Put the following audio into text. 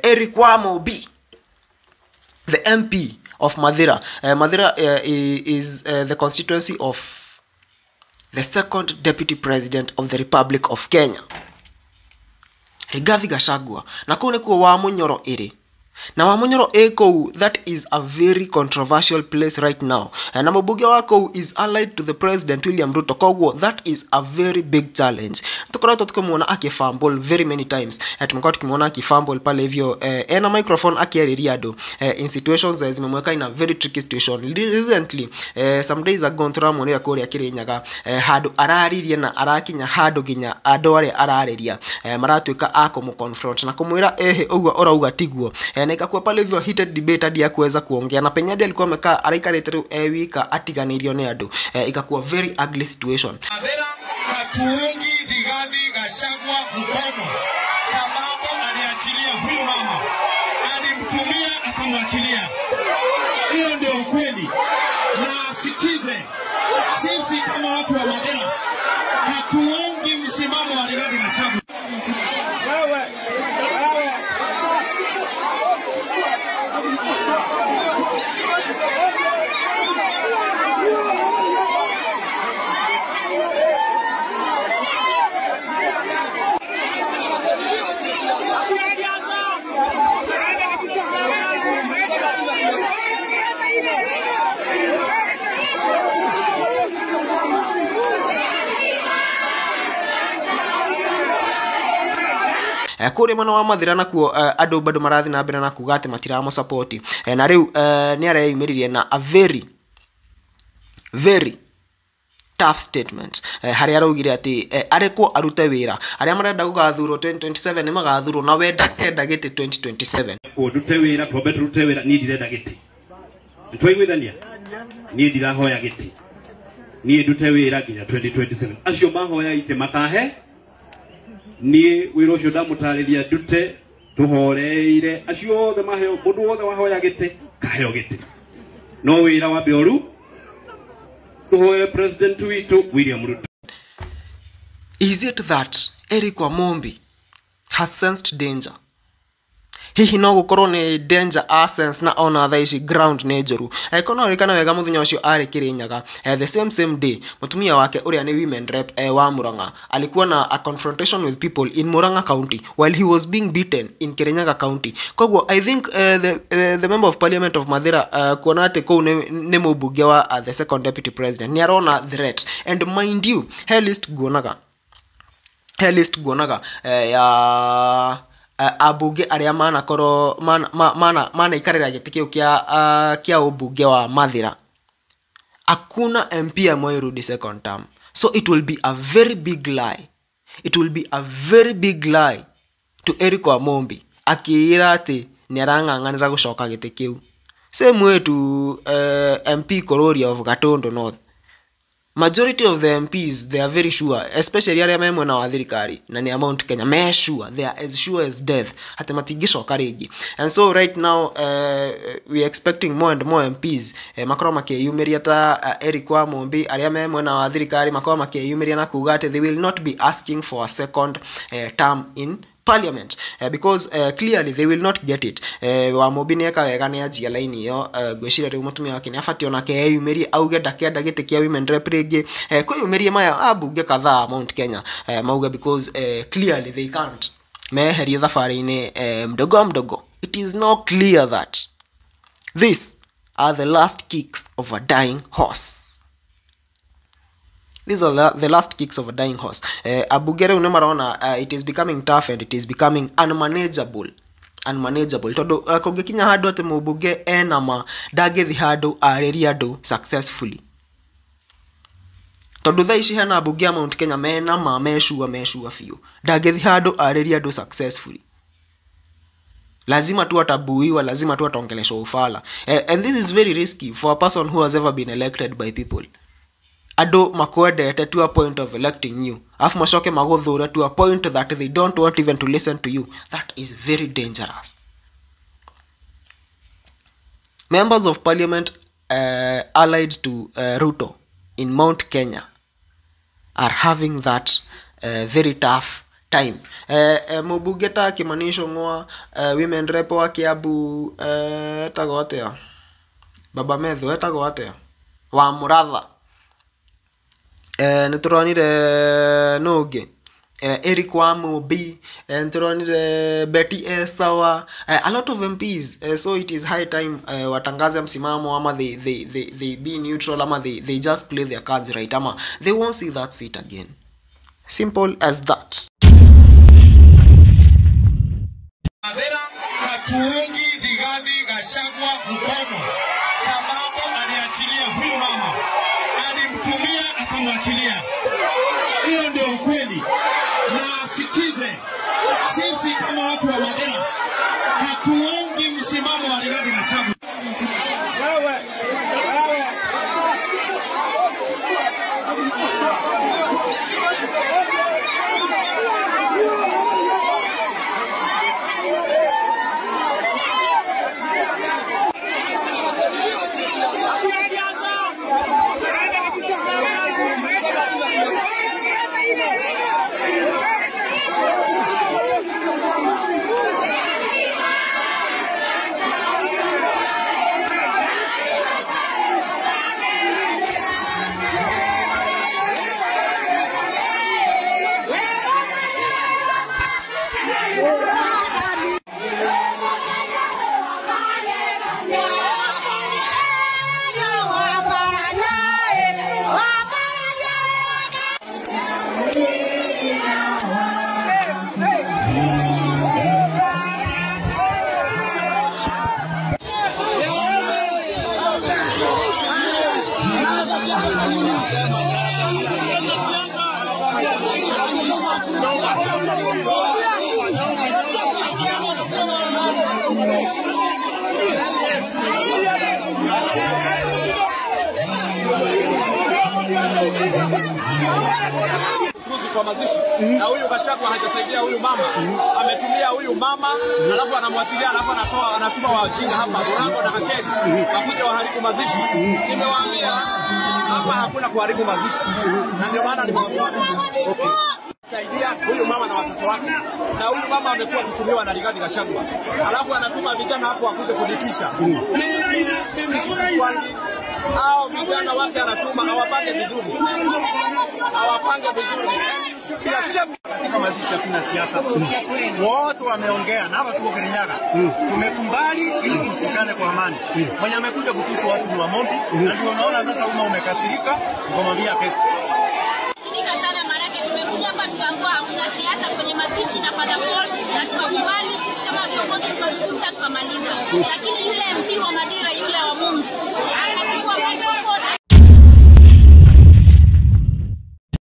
Eric Wamobi, the MP of Mathira. Mathira is the constituency of the second deputy president of the Republic of Kenya, Rigathi Gachagua. Na kune kuwa Wamunyoro iri. Na Wamunyoro eko, that is a very controversial place right now. Na Mubuge wako is allied to the President William Ruto. Kogwo, that is a very big challenge. Tukura tukimuona akifumble very many times. Tumekuwa tukimuona akifumble pale hivyo na microphone akiariado in situations zimemweka in a very tricky situation. Recently, some days ago turamuona kuri akirinyaga hadu araririe na arakinya hadu ginya adore arariria maratuika ako mu confront na kumwira ugo orauga tiguo na ikakuwa pale hivyo heated debate hadi ya kuweza kuongea na penyadi alikuwa amekaa araikarete wika atiganirio ni andu ikakuwa very ugly situation. Mathira hatuungi Rigathi Gachagua mkono sababu aliachilia huyu mama, alimtumia akamwachilia. Hiyo ndio ukweli. Na sikize, sisi kama watu wa Mathira hatuungi msimamo wa Rigathi Gachagua. Kuri mwana wa Mathira nakuo adu bado marathi na mbere na kuga ati matiramo support na riu ni areyumiririe na a very tough statement hari araugire ati areko arute wira aria marenda gugathurwo 2027 ni magathurwo na wenda kenda giti 2027 urute wira twambe turute wira ni ndirenda giti ntwaiguithania ni ndirahoya giti ni ndute wira nginya 2027 acio mahoya ite makahe ni wiro cio ndamutariria ndute tuhoreire acio othe maheo mundu wothe wahoya gite kaheo gite no wira wa bioru tuhoe president witu William Ruto. Is it that Eric Wamobi has sensed danger? Hihi no gukorwo ni danger sense na ona thaici ground ne njuru kono rikana wega muthenya ucio ari Kirinyaga the same day mutumia wake uria ni women rep wa Murang'a alikuwa na a confrontation with people in Murang'a County while he was being beaten in Kirinyaga County. Kogwo I think the member of parliament of Mathira kuona ati ko ne mubunge wa the second deputy president ni arona threat, and mind you helist guonaga ya abunge aria mana koro mana ikarira gitikio kia ubunge wa Mathira akuna MP amoirudi second term, so it will be a very big lie to Eric Wamobi akira ati ni arang'ang'anira gucoka gitikio same way to MP Kororia of Gatundu North. Majority of the MPs, they are very sure, especially area memwe na wathirikari na ni Mount Kenya, me sure, they are as sure as death ati matigishoka rigi. And so right now we are expecting more and more MPs makoro makiyumiria ta Eric Wamobi area memwe na wathirikari makoro makiyumiria na kuga ati they will not be asking for a second term in parliament because clearly they will not get it. Wamobi ni eka wega ni ajia line iyo gwishira riu mutumia wake ni afatio na ke yumeri auge ndakenda gite kia women rep rigi kwiyumerie maya abunge kadhaa Mount Kenya mauga because clearly they can't meherie thafari ni mdogo. It is not clear that these are the last kicks of a dying horse. These are the last kicks of a dying horse. Abugere unamarona it is becoming tough and it is becoming unmanageable. Todo kogekinya hadu ate mubuge enama dagethi hadu areri adu successfully. Todo thaici hena abuge Mount Kenya menama meshua fiu. Dagethi hadu areri adu successfully. Lazima tu atabuiwa, lazima tu atongeleshwa ufala. And this is very risky for a person who has ever been elected by people. Ado makwede to a point of electing you. Afu mashoke magodhura to a point that they don't want even to listen to you. That is very dangerous. Members of parliament allied to Ruto in Mount Kenya are having that very tough time. Mubugeta Kimanisho Ngoa, women rep wa Kiambu, tagotea Baba Medho tagotea wa Muratha. Nituronire Noge, Eric Wamubi, nituronire Betty Esawa, a lot of MPs. So it is high time watangaze msimamo ama they be neutral ama they just play their cards right ama they won't see that seat again. Simple as that. Adera hatuungi Rigathi Gachagua mkono sababu aliachilia huyu mama, alimtumia akamwachilia. Hiyo ndio ukweli. Na sikize, sisi kama watu wa Madera hatuungi msimamo wa Rigathi Gachagua. Kwa mazishi na huyu Gachagua hajasaidia huyu mama, ametumia huyu mama alafu anamwachilia, alafu anatuma wajinga hapa Burango na Kashedi wakuja waharibu mazishi. Nimewaambia hapa hakuna kuharibu mazishi, na ndio maana nimewasema saidia huyu mama na watoto wake. Na huyu mama amekuwa kutumiwa na Rigathi Gachagua, alafu anatuma vijana hapo wakuje kuditisha. Mimi sitishwangi. Hao vijana wake anatuma hawapange vizuri. Katika mazishi hakuna siasa. Wote wameongea na hapa tuko Kirinyaga. Tumekumbali ili tusikane kwa amani. Mwenye amekuja kutusi watu ni wa Mombi, na ndio unaona sasa umekasirika, ukamwambia keti. Sika sana marake tumekuja hapa tukaambiwa hakuna siasa kwenye mazishi na Father Paul, na tukakubali sisi kama viongozi tukazungumza tukamaliza. Lakini yule MP wa